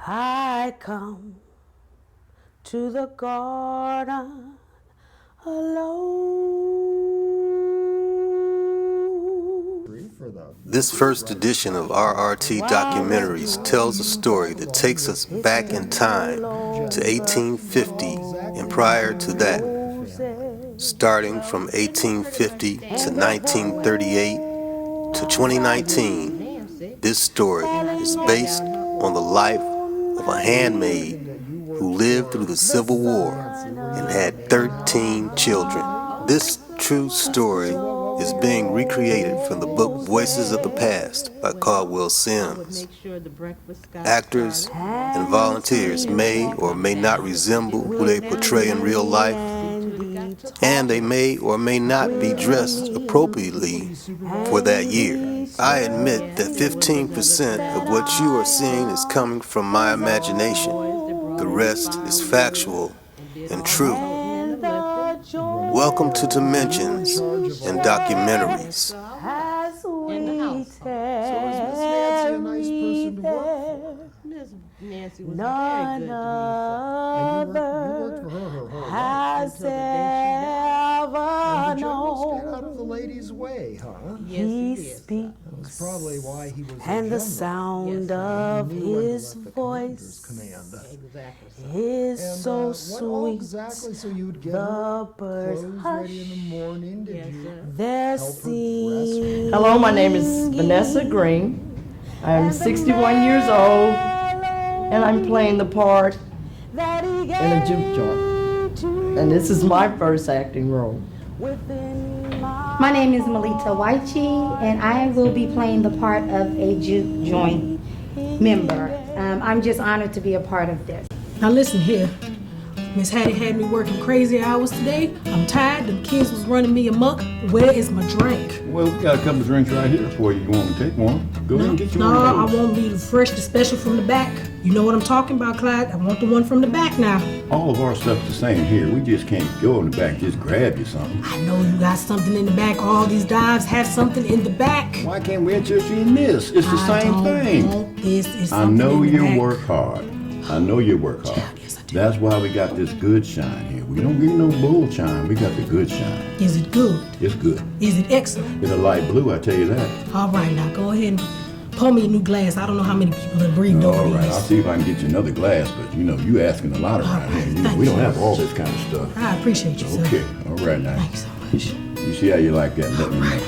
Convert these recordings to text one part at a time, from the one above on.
I come to the garden alone. This first edition of RRT Documentaries tells a story that takes us back in time to 1850 and prior to that. Starting from 1850 to 1938 to 2019, this story is based on the life of a handmaid who lived through the Civil War and had 13 children. This true story is being recreated from the book Voices of the Past by Caldwell Sims. Actors and volunteers may or may not resemble who they portray in real life, and they may or may not be dressed appropriately for that year. I admit that 15% of what you are seeing is coming from my imagination. The rest is factual and true. Welcome to Dimensions and Documentaries. None other has ever known. Out of the lady's way, huh? He speaks, That's probably why he was and the sound of his voice is so sweet. So you'd get the birds hush ready in the morning. Did you their singing? Hello, my name is Vanessa Green. I'm 61 years old, and I'm playing the part in a juke joint. And this is my first acting role. My name is Melita Waichi, and I will be playing the part of a juke joint member. I'm just honored to be a part of this. Now listen here, Miss Hattie had me working crazy hours today. I'm tired, the kids was running me amok. Where is my drink? Well, we got a couple of drinks right here for you. You want to take one? Go ahead and get you one. No, of I those. want me the fresh, the special from the back. You know what I'm talking about, Clyde? I want the one from the back now. All of our stuff's the same here. We just can't go in the back, just grab you something. I know you got something in the back. All these dives have something in the back. Why can't we interest you in this? It's the I same don't thing. want this. It's I something know in the you back. work hard. I know you work hard. Yes, I do. That's why we got this good shine here. We don't get no bull shine. We got the good shine. Is it good? It's good. Is it excellent? It's a light blue, I tell you that. All right, now go ahead and pour me a new glass. I don't know how many people have breathed over All right, these. I'll see if I can get you another glass, but you know, you asking a lot around here. You know, thank we don't you. have all this kind of stuff. I appreciate you, sir. Okay, all right now. Thank you so much. You see how you like that? Let me know.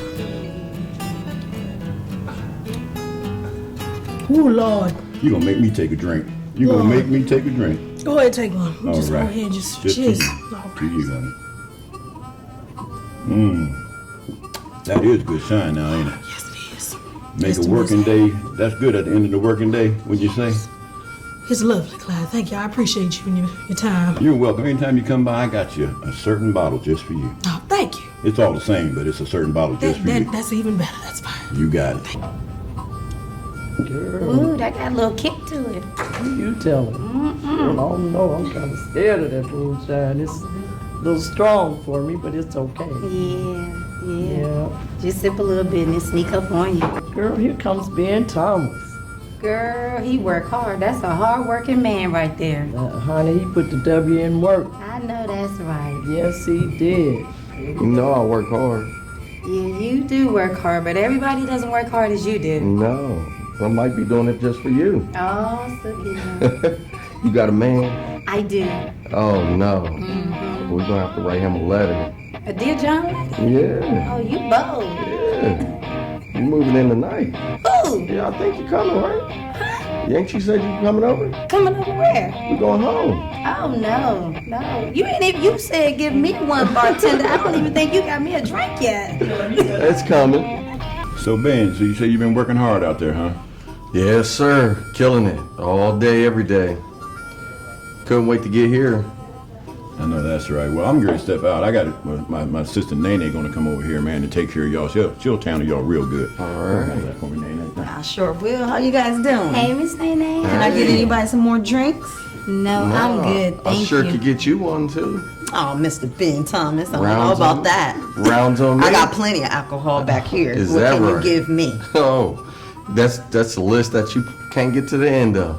Ooh, Lord. You gonna make me take a drink. You gonna make me take a drink. Go ahead and take one. All Just right. go ahead and just to cheers. you. All To right. you, honey. That is good shine now, ain't it? Yes, it is. Make Yes, a it working is. day. That's good at the end of the working day, would you say? It's lovely, Clyde. Thank you. I appreciate you and your time. You're welcome. Anytime you come by, I got you a certain bottle just for you. Oh, thank you. It's all the same, but it's a certain bottle just for you. That's even better. That's fine. You got it. Girl, Ooh, that got a little kick to it. you tell me. Well, I don't know. I'm kind of scared of that moonshine. It's a little strong for me, but it's okay. Yeah. Just sip a little bit and it sneak up on you. Girl, here comes Ben Thomas. Girl, he work hard. That's a hard-working man right there. Honey, he put the W in work. I know that's right. Yes, he did. You know I work hard. Yeah, you do work hard, but everybody doesn't work hard as you do. No, I might be doing it just for you. Oh, so cute. You got a man? I do. Oh no. We're gonna have to write him a letter. A dear John? Yeah, Oh, you bold. yeah. You moving in tonight? Ooh, Yeah, I think you coming, right? Ain't you said you coming over? coming over where? We going home. Oh, no. You ain't even, you said give me one, bartender. I don't even think you got me a drink yet. It's coming. So Ben, so you say you've been working hard out there, huh? Yes, sir. Killing it all day, every day. Couldn't wait to get here. I know that's right. Well, I'm going to step out. I got my sister Nene going to come over here, man, to take care of y'all. She'll handle y'all real good. All right. How's that for me, Nene? I sure will. How you guys doing? Hey, Miss Nene. Can I get anybody some more drinks? No, I'm good. I Thank sure you. could get you one too. Oh, Mr. Ben Thomas, I don't know Rounds about on- that. Rounds on me. I got plenty of alcohol back here. Is What that can right? you give me? Oh, that's a list that you can't get to the end of.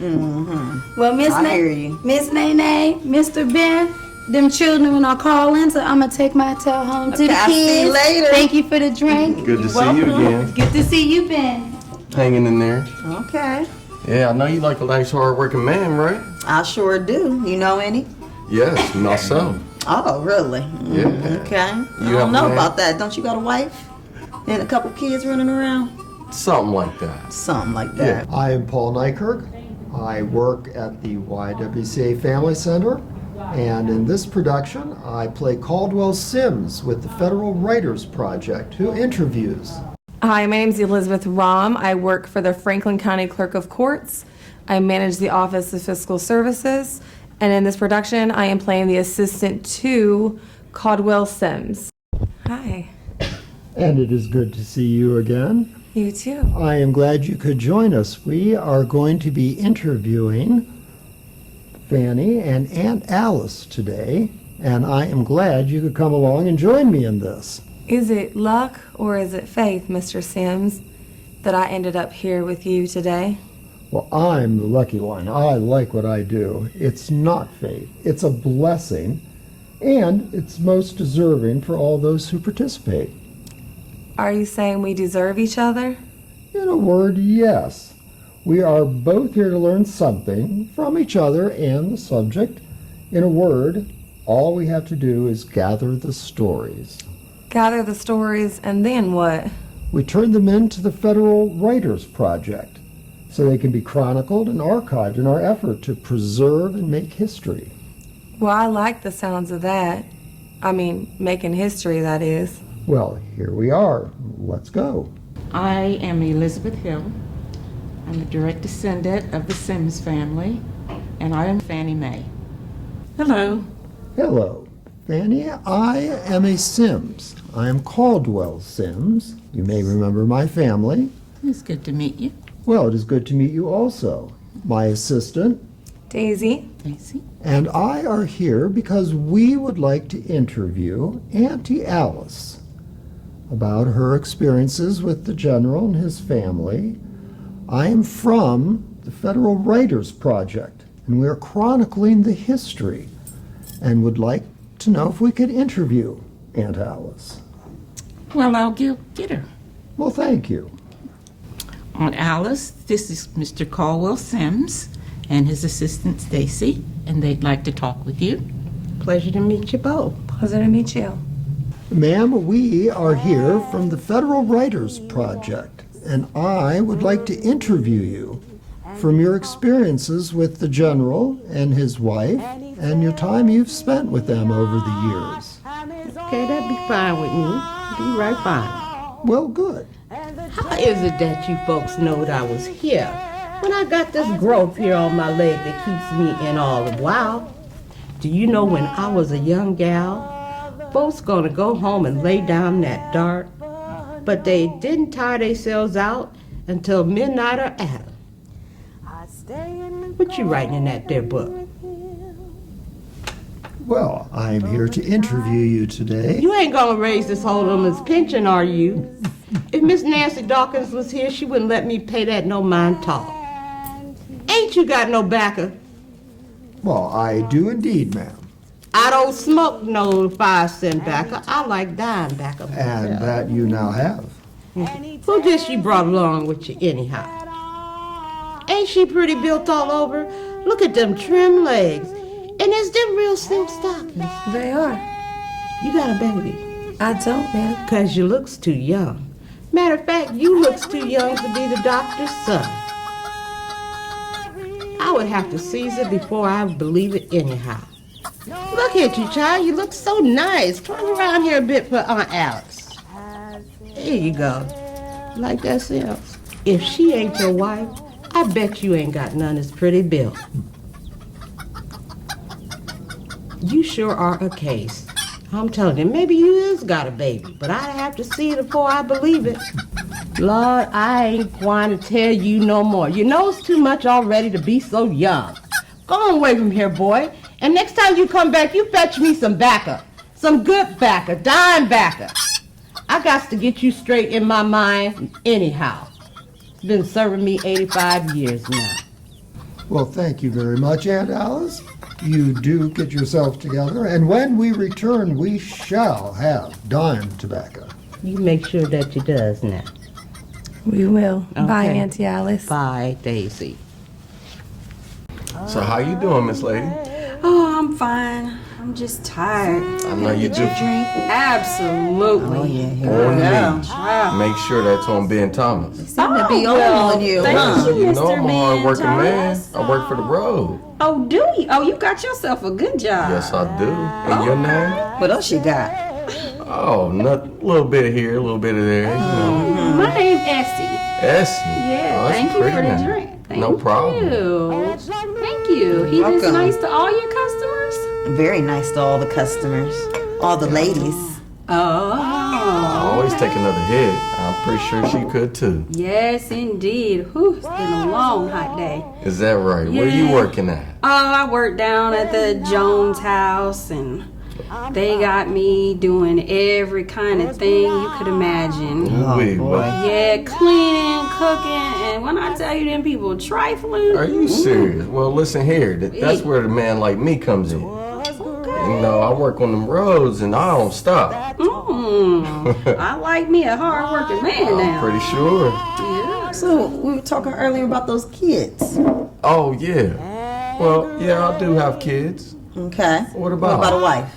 Well, Miss I hear you. Miss Nene, Mr. Ben, them children are calling, so I'm gonna take my tail home to the Okay, I'll kids. see you later. Thank you for the drink. Good to see you again. Good to see you, Ben. Hanging in there. Okay. Yeah, I know you like a nice hard-working man, right? I sure do. You know any? Yes, myself. Oh, really? Yeah. Okay. I You have don't know a man? about that. Don't you got a wife? And a couple kids running around? Something like that. Something like that. I am Paul Nykirk. I work at the YWCA Family Center, and in this production, I play Caldwell Sims with the Federal Writers Project, who interviews. Hi, my name is Elizabeth Rahm. I work for the Franklin County Clerk of Courts. I manage the Office of Fiscal Services, and in this production, I am playing the assistant to Caldwell Sims. Hi. And it is good to see you again. You too. I am glad you could join us. We are going to be interviewing Fanny and Aunt Alice today, and I am glad you could come along and join me in this. Is it luck or is it faith, Mr. Sims, that I ended up here with you today? Well, I'm the lucky one. I like what I do. It's not fate. It's a blessing, and it's most deserving for all those who participate. Are you saying we deserve each other? In a word, yes. We are both here to learn something from each other and the subject. In a word, all we have to do is gather the stories. Gather the stories and then what? We turn them into the Federal Writers Project so they can be chronicled and archived in our effort to preserve and make history. Well, I like the sounds of that. I mean, making history, that is. Well, here we are. Let's go. I am Elizabeth Hill. I'm a direct descendant of the Sims family, and I am Fannie Mae. Hello. Hello, Fanny. I am a Sims. I am Caldwell Sims. You may remember my family. It's good to meet you. Well, it is good to meet you also. My assistant Daisy. Daisy. and I are here because we would like to interview Auntie Alice about her experiences with the General and his family. I am from the Federal Writers Project, and we are chronicling the history and would like to know if we could interview Aunt Alice. Well, I'll get her. Well, thank you. Aunt Alice, this is Mr. Caldwell Sims and his assistant Stacy, and they'd like to talk with you. Pleasure to meet you both. Pleasure to meet you. Ma'am, we are here from the Federal Writers Project, and I would like to interview you from your experiences with the General and his wife and your time you've spent with them over the years. Okay, that'd be fine with me. Be right fine. Well, good. How is it that you folks knowed I was here when I got this growth here on my leg that keeps me in all the while? Do you know when I was a young gal, folks gonna go home and lay down that dart, but they didn't tire themselves out until midnight or after. What you writing in that there book? Well, I'm here to interview you today. You ain't gonna raise this old woman's pension, are you? If Miss Nancy Dawkins was here, she wouldn't let me pay that no mind talk. Ain't you got no backer? Well, I do indeed, ma'am. I don't smoke no 5-cent backer. I like dime backer myself. And that you now have. Who did she brought along with you anyhow? Ain't she pretty built all over? Look at them trim legs. And is them real silk stockings? They are. You got a baby? I don't, ma'am. 'Cause you looks too young. Matter of fact, you looks too young to be the doctor's son. I would have to seize it before I would believe it anyhow. Look at you, child. You look so nice. Turn around here a bit for Aunt Alice. There you go. Like that self. If she ain't your wife, I bet you ain't got none as pretty built. You sure are a case. I'm telling you, maybe you is got a baby, but I'd have to see it before I believe it. Lord, I ain't going to tell you no more. You know it's too much already to be so young. Go on away from here, boy. And next time you come back, you fetch me some backer. Some good backer, dime backer. I got to get you straight in my mind anyhow. It's been serving me 85 years now. Well, thank you very much, Aunt Alice. You do get yourself together, and when we return, we shall have dime tobacco. You make sure that you does now. We will. Bye, Okay. Auntie Alice. Bye, Daisy. So how you doing, Miss Lady? Oh, I'm fine. I'm just tired. I know you do. Absolutely. Oh, yeah, here On we go. me. Wow. Make sure that's on Ben Thomas. Seem to be on you, thank huh? you. You know Mr. I'm a hard-working Ben man. Thomas. I work for the road. Oh, do you? Oh, you got yourself a good job. Yes, I do. And your name? What else you got? Oh, a little bit here, a little bit of there. You know. My name's Essie. Essie. Yeah, Oh, that's thank a you pretty for the name. drink. Thank No problem. you. Thank you. He was Welcome. nice to all your customers? Very nice to all the customers, all the ladies. I Oh. always take another hit. I'm pretty sure she could too. Yes, indeed. Whew, it's been a long, hot day. Is that right? Where you Yeah. working at? Oh, I work down at the Jones house, and they got me doing every kind of thing you could imagine. Wait, what? Yeah, cleaning, cooking, and when I tell you them people trifling. Are you serious? Well, listen here. That's where the man like me comes in. You know, I work on them roads and I don't stop. I like me a hard-working man I'm now. pretty sure. Yeah. So we were talking earlier about those kids. Oh, yeah. Well, yeah, I do have kids. Okay. What about? What about a wife?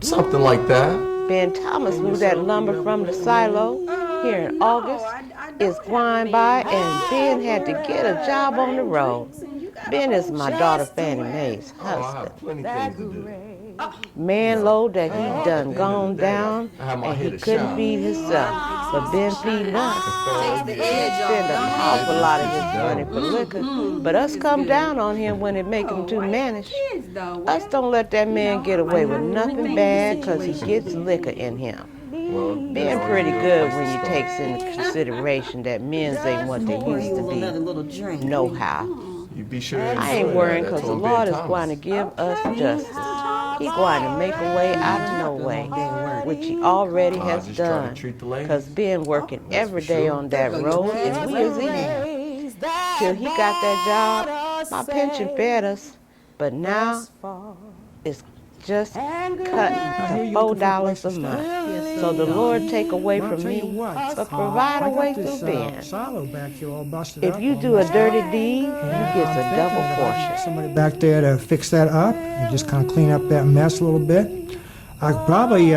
Something like that. Ben Thomas moved that lumber from the silo here in August. It's flying by, and Ben had to get a job on the road. Ben is my daughter Fannie Mae's Oh, I husband. have plenty things to do. Man load that he done gone down, and he couldn't feed himself. But Ben feeding us. He spend an awful lot of his money for liquor, but us come down on him when it make him too mannish. Us don't let that man get away with nothing bad, cause he gets liquor in him. Well, Being pretty good when you takes into consideration that men's ain't what they used to Another be. little drink. No how. you be sure. I ain't worrying because the Lord is going to give us justice. He going to make a way out of no way, which he already has just try to done. treat the ladies. Because Ben working every day on that road and we is eating. Till he got that job, my pension fed us, but now it's just cut to $4 a month. So the Lord take away from me, but provide a way through Ben. If you do a dirty deed, you get a double portion. Somebody back there to fix that up and just kind of clean up that mess a little bit. I could probably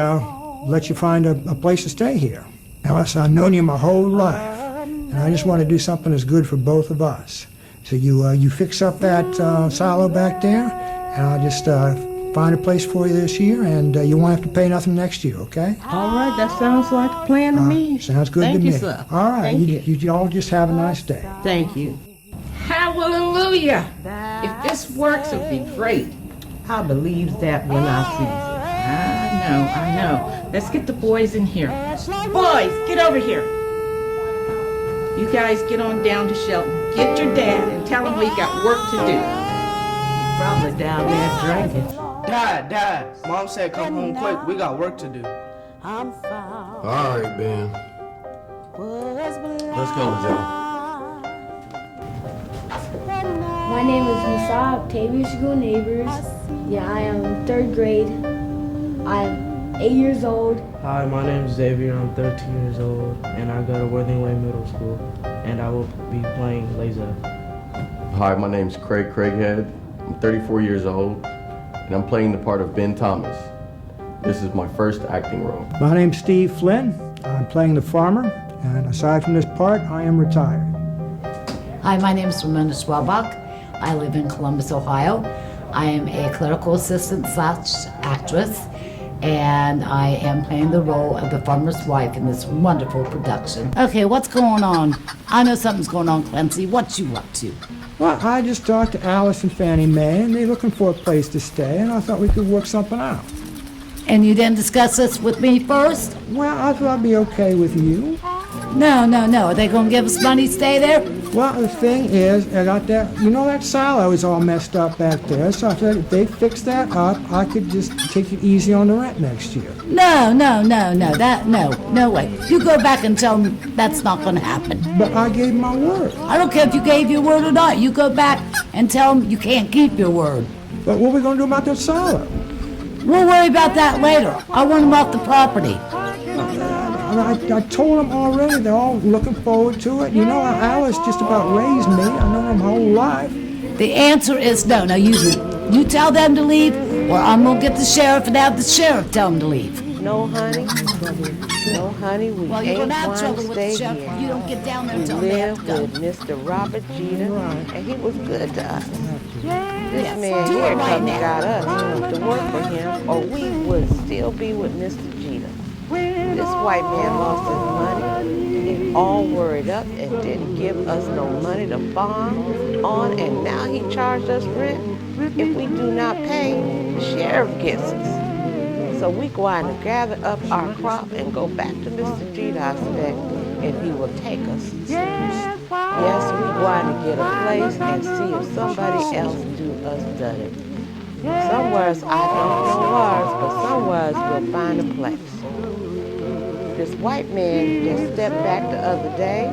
let you find a place to stay here. Alice, I've known you my whole life, and I just want to do something that's good for both of us. So you fix up that silo back there, and I'll just find a place for you this year, and you won't have to pay nothing next year, okay? All right, that sounds like a plan to me. Sounds good Thank to you, me. sir. All right, Thank you all just have a nice day. Thank you. Hallelujah! If this works, it'll be great. I believe that when I see it. I know. Let's get the boys in here. Boys, get over here. You guys get on down to Shelton. Get your dad and tell him we got work to do. Probably down there drinking. Dad, Mom said come home quick. We got work to do. All right, Ben. Let's go, Joe. My name is Musa Octavius School Neighbors. Yeah, I am third grade. I'm 8 years old. Hi, my name is Xavier. I'm 13 years old, and I go to Worthingway Middle School, and I will be playing Laser. Hi, my name's Craighead. I'm 34 years old, and I'm playing the part of Ben Thomas. This is my first acting role. My name's Steve Flynn. I'm playing the farmer, and aside from this part, I am retired. Hi, my name is Ramona Schwabach. I live in Columbus, Ohio. I am a clerical assistant / actress, and I am playing the role of the farmer's wife in this wonderful production. Okay, what's going on? I know something's going on, Clancy. What you up to? Well, I just talked to Alice and Fannie Mae, and they're looking for a place to stay, and I thought we could work something out. And you didn't discuss this with me first? Well, I thought it'd be okay with you. No. Are they going to give us money to stay there? Well, the thing is, I got that, you know, that silo is all messed up back there, so I said if they fix that up, I could just take it easy on the rent next year. No, no way. You go back and tell them that's not going to happen. But I gave my word. I don't care if you gave your word or not. You go back and tell them you can't keep your word. But what are we going to do about that silo? We'll worry about that later. I want them off the property. I told them already. They're all looking forward to it. You know, Alice just about raised me. I know them my whole life. The answer is no. Now you tell them to leave, or I'm going to get the sheriff and have the sheriff tell them to leave. No, honey. No, honey, we Well, you're ain't gonna have going trouble to with the stay sheriff. here. You don't get down there We until they have live to go. with Mr. Robert Jeter, and he was good to us. This Yes, man do it here right come now. got us to work for him, or we would still be with Mr. Jeter. This white man lost his money. He all worried up and didn't give us no money to farm on, and now he charged us rent. If we do not pay, the sheriff gets us. So we going to gather up our crop and go back to Mr. Jeter today, if he will take us. Yes, we going to get a place and see if somebody else do us better. Somewheres I don't know where's, but somewheres we'll find a place. This white man just stepped back the other day,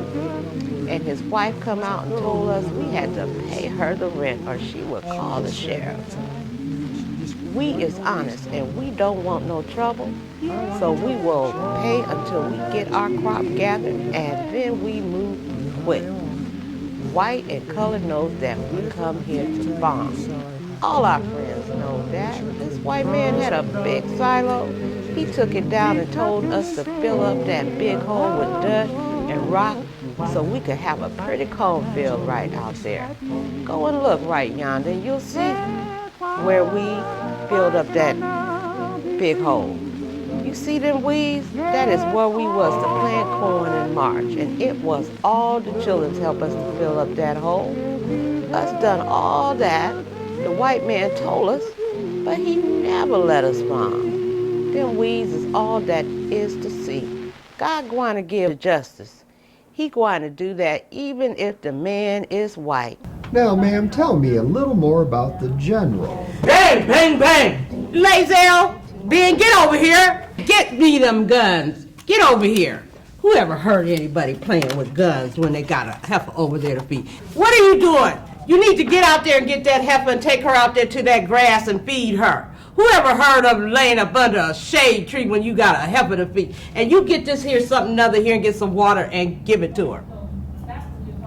and his wife come out and told us we had to pay her the rent or she would call the sheriff. We is honest and we don't want no trouble, so we will pay until we get our crop gathered, and then we move quick. White and colored knows that we come here to farm. All our friends know that. This white man had a big silo. He took it down and told us to fill up that big hole with dirt and rock so we could have a pretty cornfield right out there. Go and look right yonder. You'll see where we filled up that big hole. You see them weeds? That is where we was to plant corn in March, and it was all the children help us to fill up that hole. Us done all that, the white man told us, but he never let us farm. Them weeds is all that is to see. God going to give justice. He going to do that even if the man is white. Now, ma'am, tell me a little more about the general. Bang, bang, bang! Lazelle, Ben, get over here. Get me them guns. Get over here. Whoever heard anybody playing with guns when they got a heifer over there to feed? What are you doing? You need to get out there and get that heifer and take her out there to that grass and feed her. Whoever heard of laying up under a shade tree when you got a heifer to feed? And you get this here something other here and get some water and give it to her.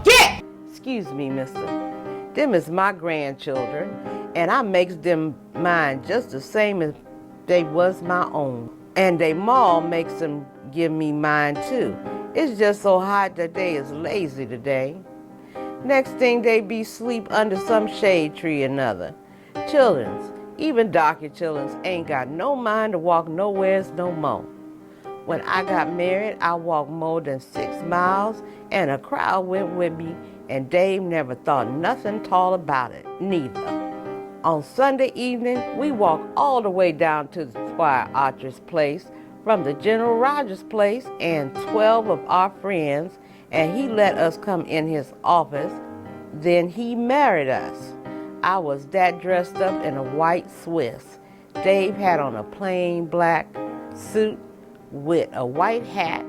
Get! Excuse me, mister. Them is my grandchildren, and I makes them mine just the same as they was my own. And they ma makes them give me mine too. It's just so hot that they is lazy today. Next thing they be sleep under some shade tree or another. Children's, even darker children's, ain't got no mind to walk nowheres no more. When I got married, I walked more than 6 miles, and a crowd went with me, and Dave never thought nothing tall about it, neither. On Sunday evening, we walked all the way down to the Squire Archer's place from the General Rogers place and 12 of our friends, and he let us come in his office. Then he married us. I was that dressed up in a white Swiss. Dave had on a plain black suit with a white hat.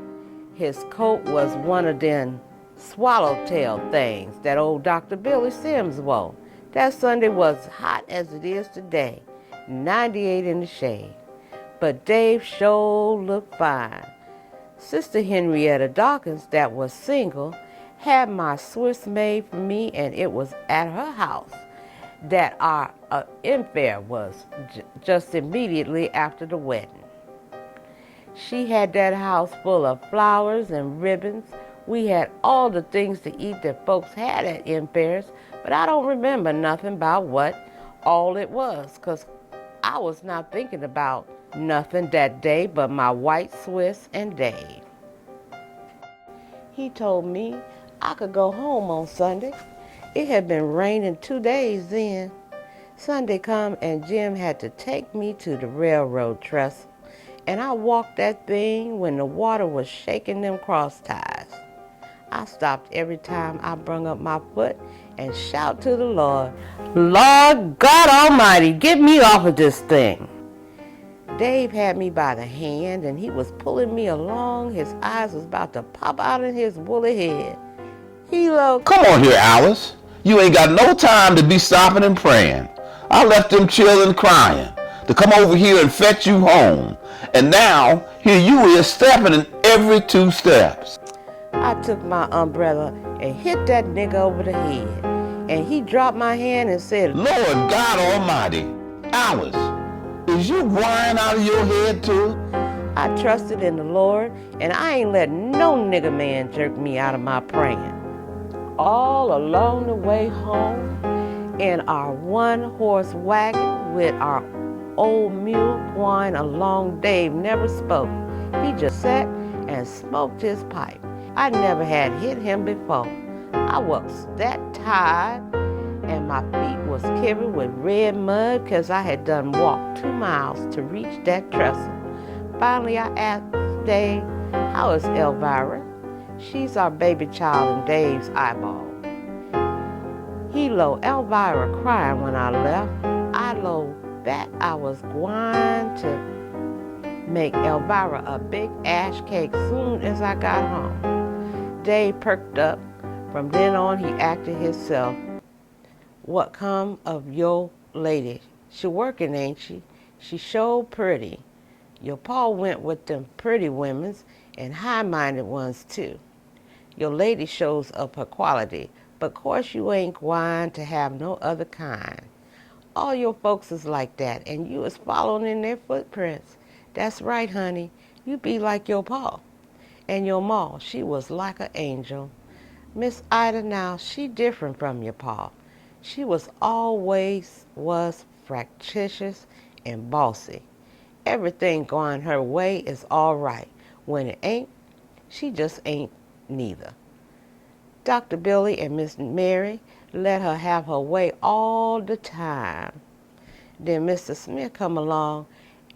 His coat was one of them swallowtail things that old Dr. Billy Sims wore. That Sunday was hot as it is today, 98 in the shade. But Dave sure looked fine. Sister Henrietta Dawkins, that was single, had my Swiss made for me, and it was at her house that our infare was just immediately after the wedding. She had that house full of flowers and ribbons. We had all the things to eat that folks had at infares, but I don't remember nothing about what all it was, because I was not thinking about nothing that day but my white Swiss and Dave. He told me I could go home on Sunday. It had been raining 2 days then. Sunday come and Jim had to take me to the railroad trestle, and I walked that thing when the water was shaking them cross ties. I stopped every time I brung up my foot and shout to the Lord, Lord God Almighty, get me off of this thing. Dave had me by the hand and he was pulling me along. His eyes was about to pop out of his woolly head. He looked, Come on here, Alice. You ain't got no time to be stopping and praying. I left them children crying to come over here and fetch you home. And now, here you is stepping in every 2 steps. I took my umbrella and hit that nigga over the head. And he dropped my hand and said, Lord God Almighty, Alice, is you crying out of your head too? I trusted in the Lord, and I ain't let no nigga man jerk me out of my praying. All along the way home, in our 1-horse wagon with our old mule whine along, Dave never spoke. He just sat and smoked his pipe. I never had hit him before. I was that tired, and my feet was covered with red mud because I had done walked 2 miles to reach that trestle. Finally, I asked Dave, how is Elvira? She's our baby child in Dave's eyeball. He low Elvira crying when I left. I low that I was going to make Elvira a big ash cake soon as I got home. Dave perked up. From then on, he acted himself. What come of your lady? She working, ain't she? She sure pretty. Your pa went with them pretty women's and high-minded ones too. Your lady shows up her quality, but course you ain't gwine to have no other kind. All your folks is like that, and you is following in their footprints. That's right, honey. You be like your pa. And your ma, she was like an angel. Miss Ida now, she different from your pa. She was always fractious and bossy. Everything going her way is all right. When it ain't, she just ain't neither. Dr. Billy and Miss Mary let her have her way all the time. Then Mr. Smith come along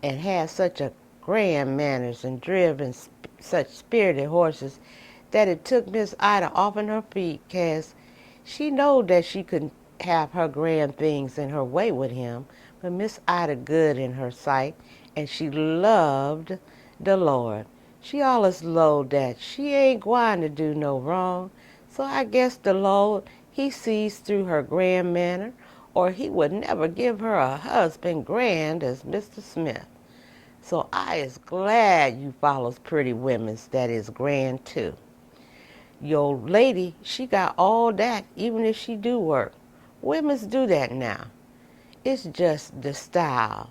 and had such a grand manners and driven such spirited horses that it took Miss Ida off on her feet, 'cause she knowed that she could have her grand things in her way with him, but Miss Ida good in her sight, and she loved the Lord. She allus knowed that she ain't gwine to do no wrong, so I guess the Lord, he sees through her grand manner, or he would never give her a husband grand as Mr. Smith. So I is glad you follows pretty women's that is grand too. Your lady, she got all that, even if she do work. Women's do that now. It's just the style,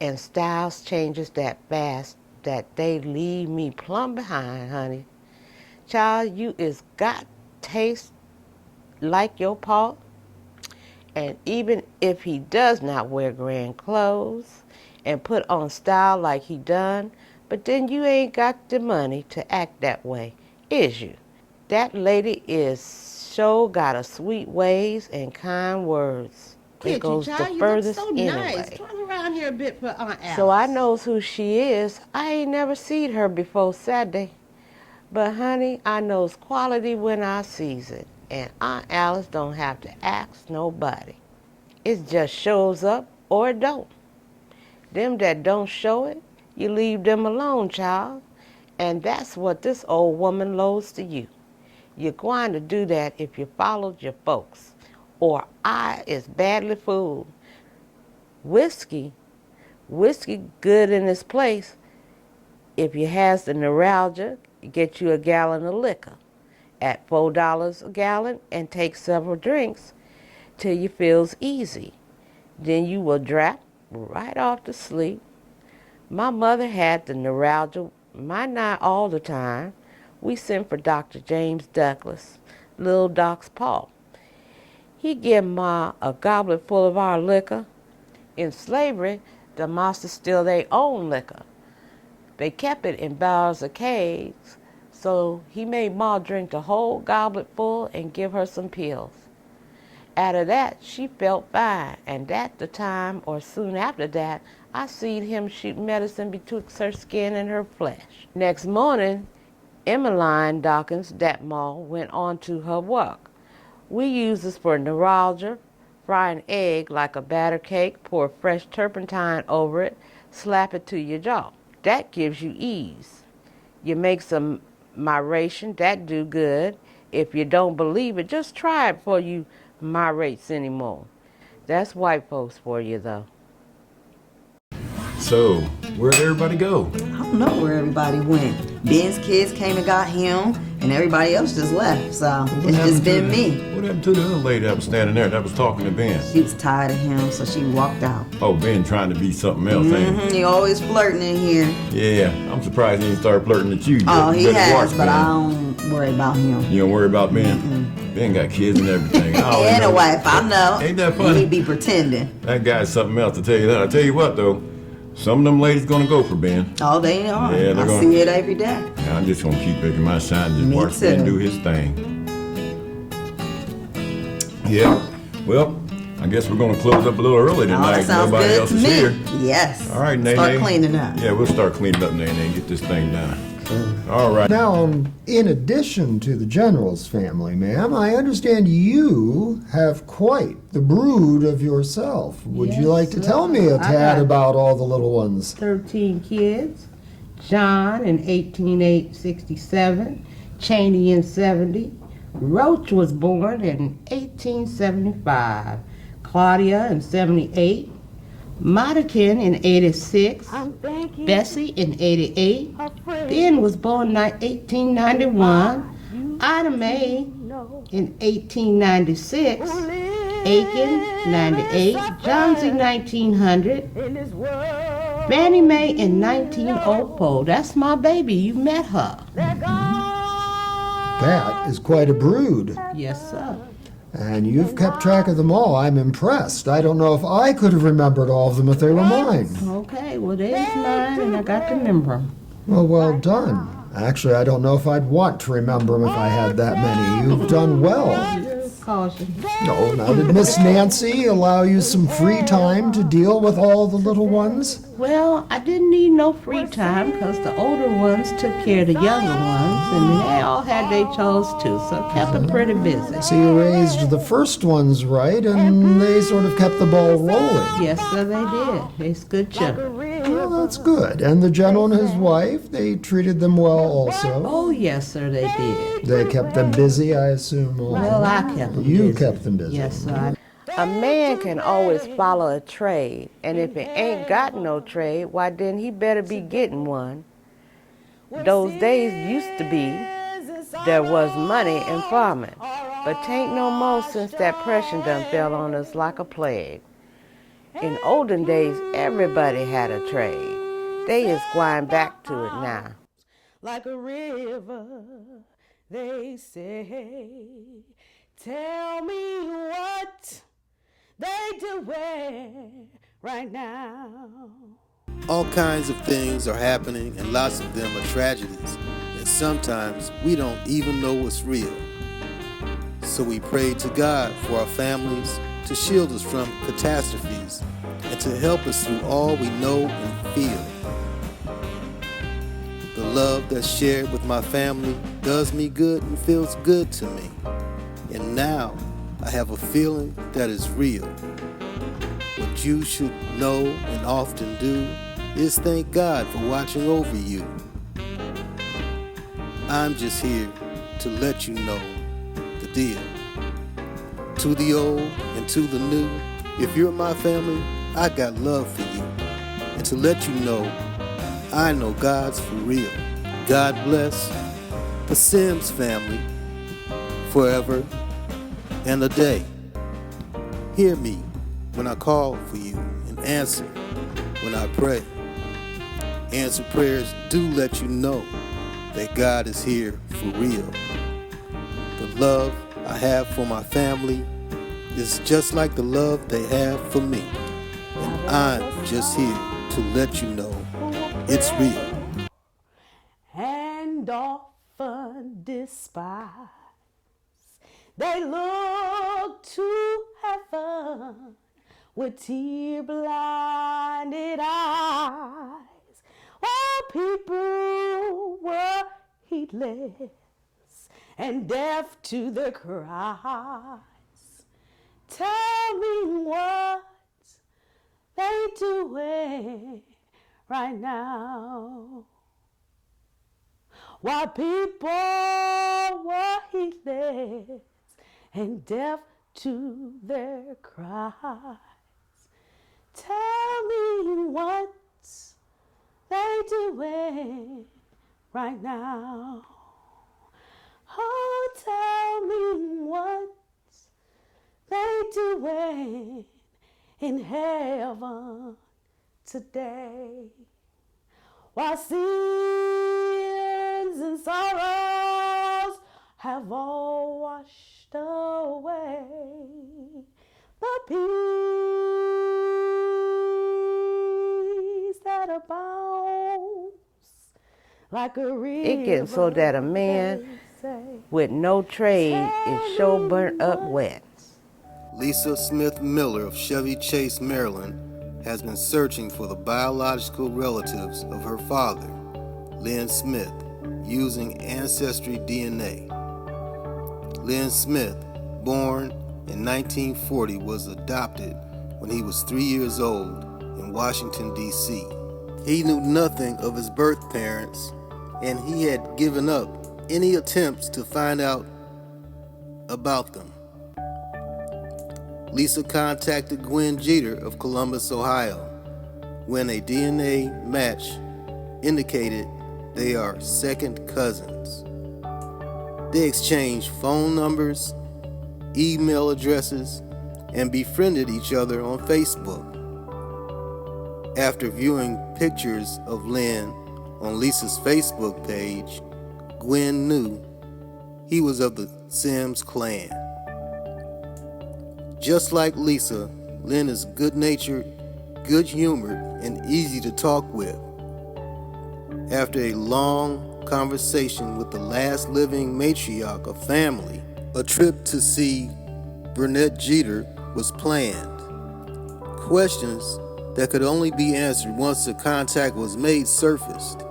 and styles changes that fast that they leave me plumb behind, honey. Child, you is got taste like your pa, and even if he does not wear grand clothes and put on style like he done, but then you ain't got the money to act that way, is you? That lady is sure got a sweet ways and kind words. It goes the furthest anyway. Nice. Turn around here a bit for Aunt Alice. So I knows who she is. I ain't never seen her before Saturday. But honey, I knows quality when I sees it. And Aunt Alice don't have to ask nobody. It just shows up or it don't. Them that don't show it, you leave them alone, child. And that's what this old woman loads to you. You're going to do that if you followed your folks, or I is badly fooled. Whiskey good in this place. If you has the neuralgia, get you a gallon of liquor at $4 a gallon and take several drinks till you feels easy. Then you will drop right off to sleep. My mother had the neuralgia, might not all the time. We sent for Dr. James Douglas, Little Doc's pa. He give Ma a goblet full of our liquor. In slavery, the masters still their own liquor. They kept it in barrels of kegs, so he made Ma drink the whole goblet full and give her some pills. After that, she felt fine, and at the time or soon after that, I seen him shoot medicine betwixt her skin and her flesh. Next morning, Emmeline Dawkins Datmall went on to her work. We use this for neuralgia. Fry an egg like a batter cake, pour fresh turpentine over it, slap it to your jaw. That gives you ease. You make some miration, that do good. If you don't believe it, just try it before you mirates anymore. That's white folks for you, though. So, where'd everybody go? I don't know where everybody went. Ben's kids came and got him, and everybody else just left. So it's just been me. What happened to the other lady that was standing there that was talking to Ben? She was tired of him, so she walked out. Oh, Ben trying to be something else, ain't he? He always flirting in here. Yeah, I'm surprised he didn't start flirting at you. Oh, he better has, watch, but Ben. I don't worry about him. You don't worry about Ben? Ben got kids and everything. And a wife, I know. Ain't that funny? He be pretending. That guy's something else, to tell you that. I'll tell you what, though. Some of them ladies gonna go for Ben. Oh, they are. Yeah, I see it every day. Yeah, I'm just gonna keep making my shine and just Me watch Ben too. do his thing. Yeah, well, I guess we're gonna close up a little early tonight. that sounds Nobody good else to is me. here. Yes. All right, Nene. Start cleaning up. Yeah, we'll start cleaning up, Nene, and get this thing done. All right. Now, in addition to the General's family, ma'am, I understand you have quite the brood of yourself. Would you like to tell me a I tad got about all the little ones? 13 kids. John in 1867, Cheney in 70, Roach was born in 1875, Claudia in 78, Modikin in 86, Bessie in 88, Ben was born in 1891, Ida Mae in 1896, Aiken 98, Johnsy 1900, Fannie Mae in 1904. That's my baby. You met her. That is quite a brood. Yes, sir. And you've kept track of them all. I'm impressed. I don't know if I could have remembered all of them if they were mine. Okay, well, there's mine, and I got to remember them. Well done. Actually, I don't know if I'd want to remember them if I had that many. You've done well. Caution. No, now did Miss Nancy allow you some free time to deal with all the little ones? Well, I didn't need no free time because the older ones took care of the younger ones, and they all had their chores too, so it kept them pretty busy. So you raised the first ones right, and they sort of kept the ball rolling. Yes, sir, they did. They's good children. Well, that's good. And the General and his wife, they treated them well also. Oh, yes, sir, they did. They kept them busy, I assume. Also. Well, I kept them busy. You kept them busy. Yes, sir. A man can always follow a trade, and if he ain't got no trade, why then he better be getting one. Those days used to be there was money in farming, but tain't no more since that depression done fell on us like a plague. In olden days, everybody had a trade. They is going back to it now. Like a river, they say, tell me what they doing right now. All kinds of things are happening, and lots of them are tragedies. And sometimes we don't even know what's real. So we pray to God for our families, to shield us from catastrophes, and to help us through all we know and feel. The love that's shared with my family does me good and feels good to me. And now I have a feeling that is real. What you should know and often do is thank God for watching over you. I'm just here to let you know the deal. To the old and to the new, if you're my family, I got love for you. And to let you know, I know God's for real. God bless the Sims family forever and a day. Hear me when I call for you and answer when I pray. Answer prayers do let you know that God is here for real. The love I have for my family is just like the love they have for me. And I'm just here to let you know it's real. And often despised, they look to heaven with tear-blinded eyes. While people were heaping heedless and deaf to the cries. Tell me what they doing right now. While people were heedless and deaf to their cries. Tell me what they doing right now. Oh, tell me what they doing in heaven today. While sins and sorrows have all washed away, the peace that abounds like a river. It gets so that a man with no trade is so burnt up wet. Lisa Smith Miller of Chevy Chase, Maryland, has been searching for the biological relatives of her father, Lynn Smith, using Ancestry DNA. Lynn Smith, born in 1940, was adopted when he was 3 years old in Washington, D.C. He knew nothing of his birth parents, and he had given up any attempts to find out about them. Lisa contacted Gwen Jeter of Columbus, Ohio, when a DNA match indicated they are second cousins. They exchanged phone numbers, email addresses, and befriended each other on Facebook. After viewing pictures of Lynn on Lisa's Facebook page, Gwen knew he was of the Sims clan. Just like Lisa, Lynn is good-natured, good-humored, and easy to talk with. After a long conversation with the last living matriarch of family, a trip to see Burnett Jeter was planned. Questions that could only be answered once the contact was made surfaced.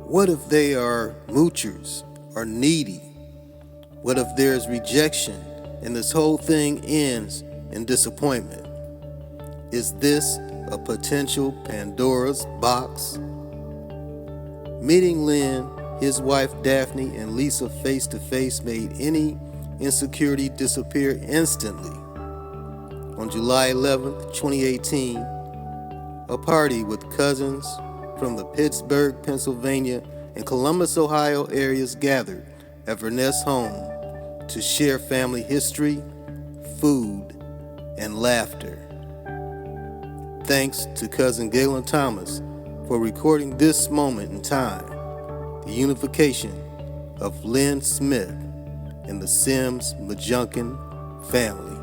What if they are moochers or needy? What if there's rejection and this whole thing ends in disappointment? Is this a potential Pandora's box? Meeting Lynn, his wife Daphne, and Lisa face to face made any insecurity disappear instantly. On July 11th, 2018, a party with cousins from the Pittsburgh, Pennsylvania, and Columbus, Ohio areas gathered at Verness home to share family history, food, and laughter. Thanks to cousin Galen Thomas for recording this moment in time, the unification of Lynn Smith and the Sims Majunkin family.